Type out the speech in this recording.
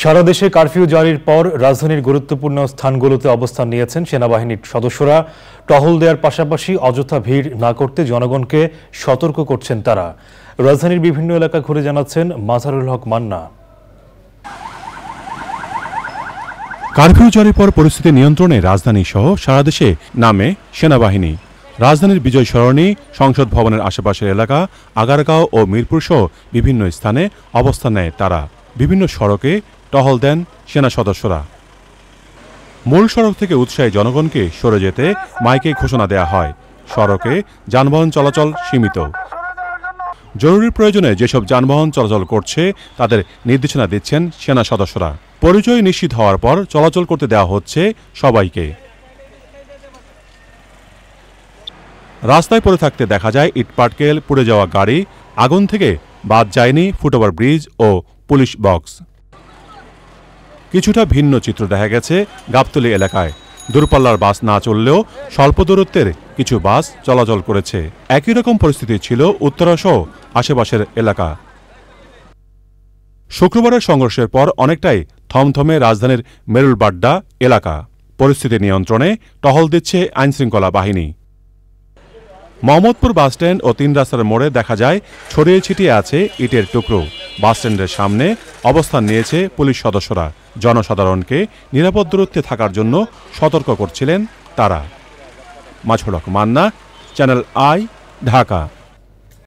সারা দেশে কারফিউ জারির পর রাজধানীর গুরুত্বপূর্ণ স্থানগুলোতে অবস্থান নিয়েছেন সেনাবাহিনীর সদস্যরা। টহল দেওয়ার পাশাপাশি অযথা ভিড় না করতে জনগণকে সতর্ক করছেন তারা। রাজধানীর বিভিন্ন এলাকা ঘুরে জানাচ্ছেন মাজারুল হক মান্না। কারফিউ জারির পর পরিস্থিতি নিয়ন্ত্রণে রাজধানী সহ সারা দেশে নামে সেনাবাহিনী। রাজধানীর বিজয় সরণি, সংসদ ভবনের আশেপাশের এলাকা, আগারগাঁও ও মিরপুর সহ বিভিন্ন স্থানে অবস্থান নেয় তারা। বিভিন্ন সড়কে টহল দেন সেনা সদস্যরা। মূল সড়ক থেকে উৎসাহী জনগণকে সরে যেতে মাইকে ঘোষণা দেয়া হয়। সড়কে যানবাহন চলাচল সীমিত। জরুরি প্রয়োজনে যেসব যানবাহন চলাচল করছে তাদের নির্দেশনা দিচ্ছেন সেনা সদস্যরা। পরিচয় নিশ্চিত হওয়ার পর চলাচল করতে দেওয়া হচ্ছে সবাইকে। রাস্তায় পড়ে থাকতে দেখা যায় ইটপাটকেল, পুড়ে যাওয়া গাড়ি। আগুন থেকে বাদ যায়নি ফুটওভার ব্রিজ ও পুলিশ বক্স। কিছুটা ভিন্ন চিত্র দেখা গেছে গাবতলী এলাকায়। দূরপাল্লার বাস না চললেও স্বল্প দূরত্বের কিছু বাস চলাচল করেছে। একই রকম পরিস্থিতি ছিল উত্তরাসহ আশেপাশের এলাকা। শুক্রবারের সংঘর্ষের পর অনেকটাই থমথমে রাজধানীর মেরুলবাড্ডা এলাকা। পরিস্থিতি নিয়ন্ত্রণে টহল দিচ্ছে আইনশৃঙ্খলা বাহিনী। মোহাম্মদপুর বাসস্ট্যান্ড ও 3 রাস্তার মোড়ে দেখা যায় ছড়িয়ে ছিটিয়ে আছে ইটের টুকরো। বাসস্ট্যান্ডের সামনে অবস্থান নিয়েছে পুলিশ সদস্যরা। জনসাধারণকে নিরাপদ দূরত্বে থাকার জন্য সতর্ক করছিলেন তারা। মাঝুর হক মান্না, চ্যানেল আই, ঢাকা।